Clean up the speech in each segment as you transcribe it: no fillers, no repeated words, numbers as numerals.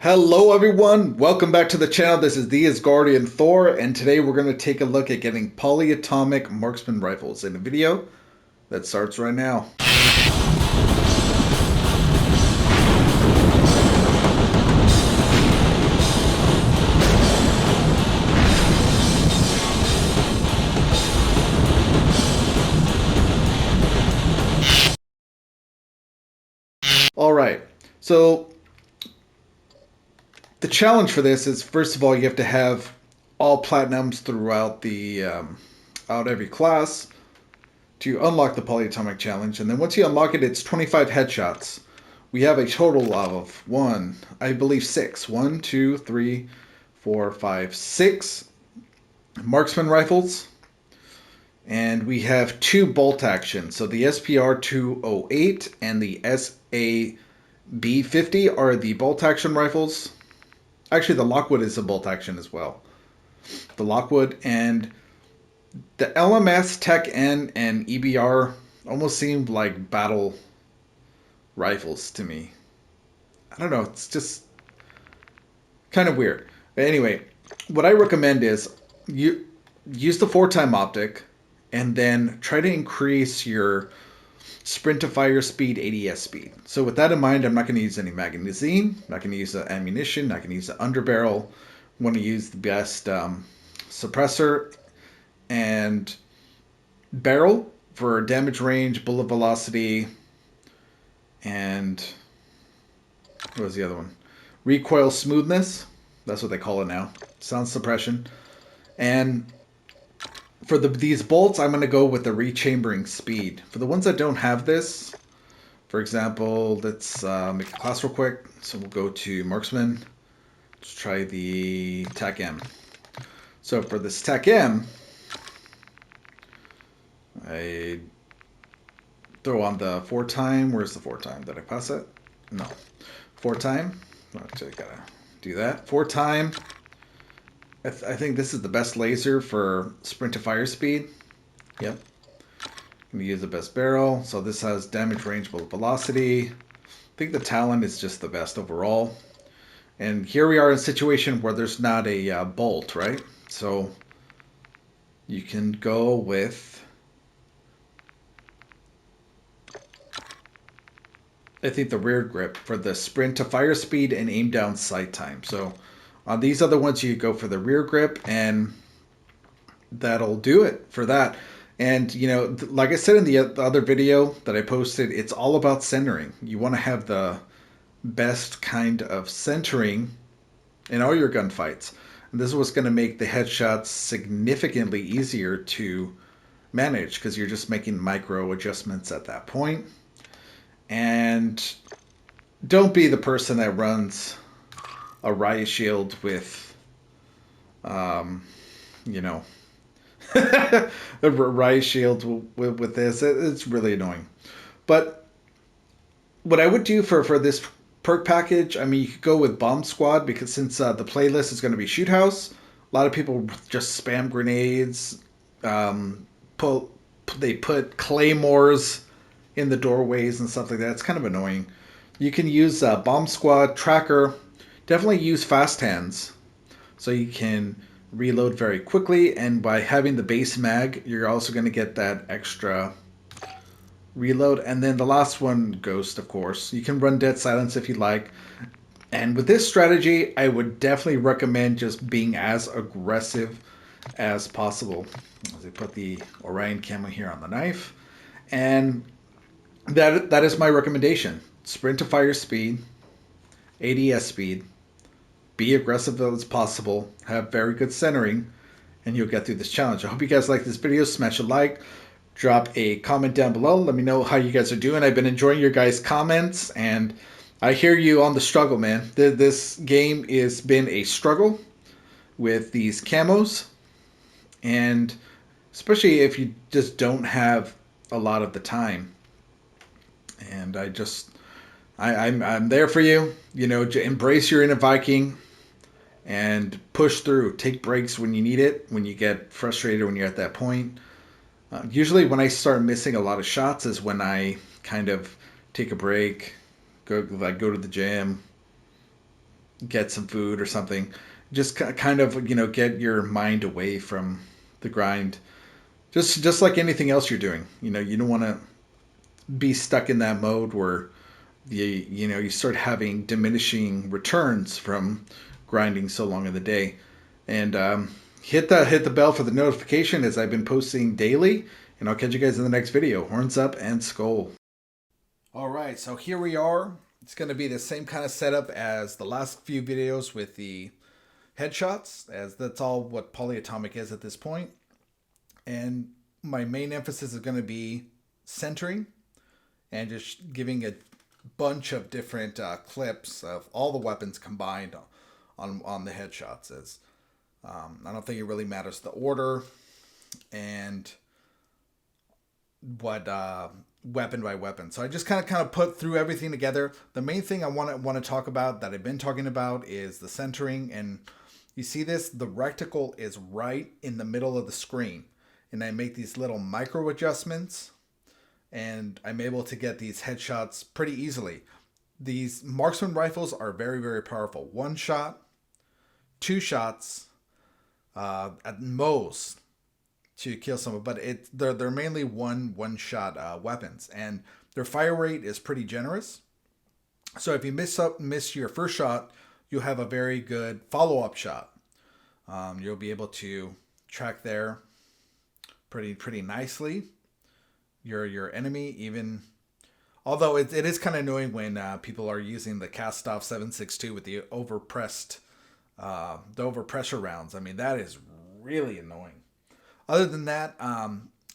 Hello everyone, welcome back to the channel. This is the Asgardian Thor, and today we're going to take a look at getting polyatomic marksman rifles in a video that starts right now. Alright, so the challenge for this is, first of all, you have to have all platinums throughout out every class to unlock the polyatomic challenge, and then once you unlock it, it's 25 headshots. We have a total of I believe six. 6 marksman rifles, and we have two bolt action. So the SPR 208 and the SAB 50 are the bolt action rifles. Actually, the Lockwood is a bolt action as well. The Lockwood and the LMS, Tech N, and EBR almost seemed like battle rifles to me. I don't know, it's just kind of weird. But anyway, what I recommend is you use the 4-time optic and then try to increase your sprint to fire speed, ADS speed. So with that in mind, I'm not going to use any magazine, not going to use the ammunition, not going to use the underbarrel. I want to use the best suppressor and barrel for damage range, bullet velocity, and what was the other one? Recoil smoothness. That's what they call it now. Sound suppression. And for these bolts, I'm going to go with the rechambering speed. For the ones that don't have this, for example, let's make a class real quick. So we'll go to Marksman. Let's try the Tech M. So for this Tech M, I throw on the 4-time. Where's the 4-time? Did I pass it? No. 4-time. Actually, I gotta do that. 4-time. I think this is the best laser for sprint to fire speed. Yep. I'm gonna use the best barrel. So this has damage range, bullet velocity. I think the Talon is just the best overall. And here we are in a situation where there's not a bolt, right? So you can go with, I think, the rear grip for the sprint to fire speed and aim down sight time. So on these other ones, you go for the rear grip, and that'll do it for that. And, you know, like I said in the other video that I posted, it's all about centering. You want to have the best kind of centering in all your gunfights. And this is what's going to make the headshots significantly easier to manage, because you're just making micro adjustments at that point. And don't be the person that runs a riot shield with, you know, a riot shield with this. It's really annoying. But what I would do for this perk package, I mean, you could go with Bomb Squad, because since the playlist is going to be Shoot House, a lot of people just spam grenades. They put claymores in the doorways and stuff like that. It's kind of annoying. You can use Bomb Squad, Tracker. Definitely use fast hands so you can reload very quickly, and by having the base mag, you're also going to get that extra reload. And then the last one, Ghost, of course. You can run Dead Silence if you like. And with this strategy, I would definitely recommend just being as aggressive as possible. As I put the Orion camo here on the knife. And that is my recommendation. Sprint to fire speed, ADS speed, be aggressive as possible, have very good centering, and you'll get through this challenge. I hope you guys like this video. Smash a like, drop a comment down below. Let me know how you guys are doing. I've been enjoying your guys' comments, and I hear you on the struggle, man. This game has been a struggle with these camos, and especially if you just don't have a lot of the time. And I'm there for you. You know, to embrace your inner Viking and push through. Take breaks when you need it, when you get frustrated, when you're at that point. Usually when I start missing a lot of shots is when I kind of take a break, go to the gym, get some food or something. Just kind of, get your mind away from the grind. Just like anything else you're doing. You don't want to be stuck in that mode where you start having diminishing returns from grinding so long in the day. And hit the bell for the notification, as I've been posting daily. And I'll catch you guys in the next video. Horns up and skull. All right, so here we are. It's going to be the same kind of setup as the last few videos with the headshots, as that's all what polyatomic is at this point. And my main emphasis is going to be centering and just giving a bunch of different clips of all the weapons combined on the headshots. As I don't think it really matters the order and what weapon by weapon. So I just kind of put through everything together. The main thing I want to talk about that I've been talking about is the centering. And you see this, the reticle is right in the middle of the screen. And I make these little micro adjustments, and I'm able to get these headshots pretty easily. These Marksman rifles are very, very powerful. One shot, two shots, at most to kill someone, but they're mainly one shot weapons, and their fire rate is pretty generous. So if you miss your first shot, you'll have a very good follow-up shot. You'll be able to track there pretty nicely your enemy, even although it is kind of annoying when people are using the cast off 7.62 with the overpressure rounds. I mean, that is really annoying. Other than that,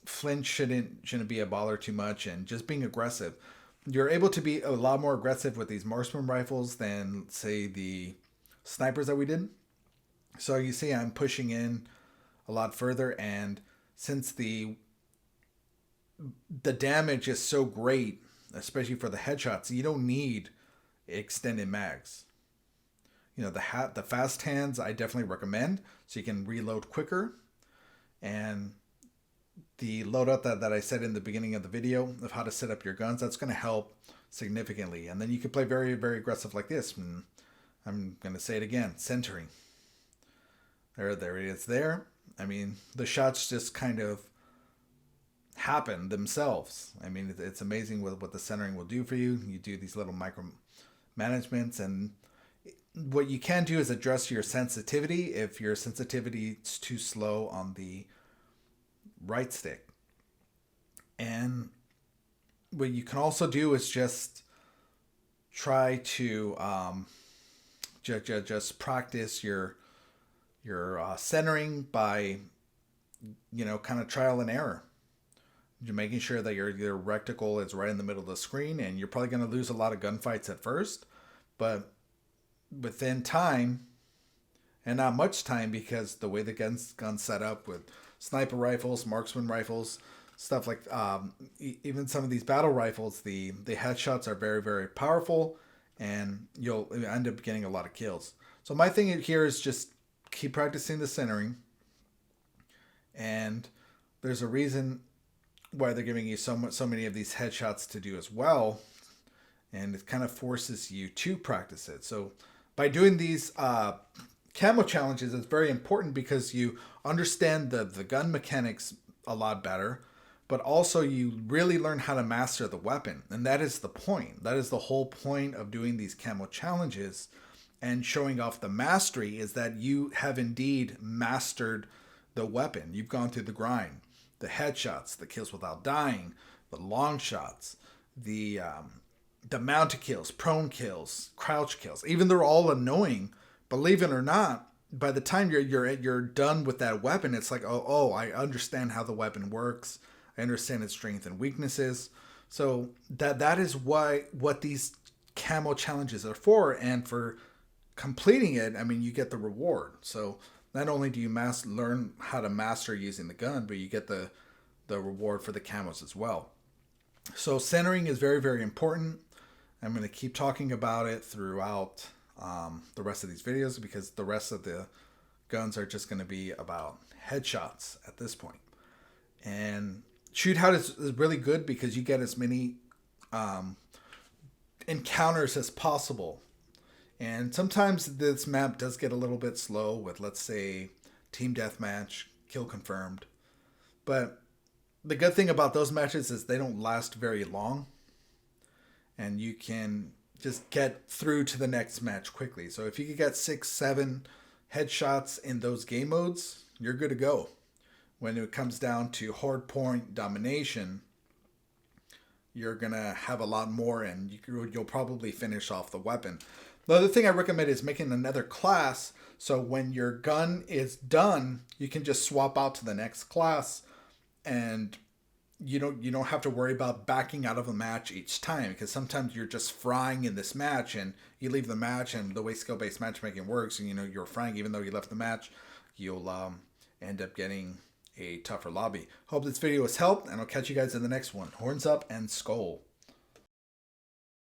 flinch shouldn't be a bother too much, and just being aggressive. You're able to be a lot more aggressive with these Marksman rifles than, say, the snipers that we did. So you see I'm pushing in a lot further, and since the damage is so great, especially for the headshots, you don't need extended mags. The fast hands I definitely recommend, so you can reload quicker. And the loadout that I said in the beginning of the video of how to set up your guns, that's going to help significantly. And then you can play very, very aggressive like this. And I'm going to say it again, centering. There it is there. I mean, the shots just kind of happen themselves. I mean, it's amazing what the centering will do for you. You do these little micro managements, and what you can do is address your sensitivity if your sensitivity is too slow on the right stick. And what you can also do is just try to just practice your centering by kind of trial and error. You're making sure that your reticle is right in the middle of the screen, and you're probably going to lose a lot of gunfights at first, but within time, and not much time, because the way the gun's set up with sniper rifles, marksman rifles, stuff like even some of these battle rifles, the headshots are very, very powerful, and you'll end up getting a lot of kills. So my thing here is just keep practicing the centering, and there's a reason why they're giving you so many of these headshots to do as well, and it kind of forces you to practice it. So by doing these camo challenges, it's very important because you understand the gun mechanics a lot better, but also you really learn how to master the weapon. And that is the point. That is the whole point of doing these camo challenges and showing off the mastery, is that you have indeed mastered the weapon. You've gone through the grind, the headshots, the kills without dying, the long shots, the mounted kills, prone kills, crouch kills. Even though they're all annoying, believe it or not, by the time you're done with that weapon, it's like, oh, I understand how the weapon works. I understand its strengths and weaknesses. So that is what these camo challenges are for, and for completing it, I mean, you get the reward. So not only do you learn how to master using the gun, but you get the reward for the camos as well. So centering is very, very important. I'm going to keep talking about it throughout the rest of these videos, because the rest of the guns are just going to be about headshots at this point. And shootout is really good because you get as many encounters as possible And sometimes this map does get a little bit slow with, let's say, team deathmatch, kill confirmed. But the good thing about those matches is they don't last very long. And you can just get through to the next match quickly. So if you could get 6, 7 headshots in those game modes, you're good to go. When it comes down to hard point domination, you're going to have a lot more, and you'll probably finish off the weapon. The other thing I recommend is making another class, so when your gun is done, you can just swap out to the next class, and you don't have to worry about backing out of a match each time, because sometimes you're just frying in this match and you leave the match, and the way skill-based matchmaking works, and you're frying even though you left the match, you'll end up getting a tougher lobby. Hope this video has helped, and I'll catch you guys in the next one. Horns up and Skull.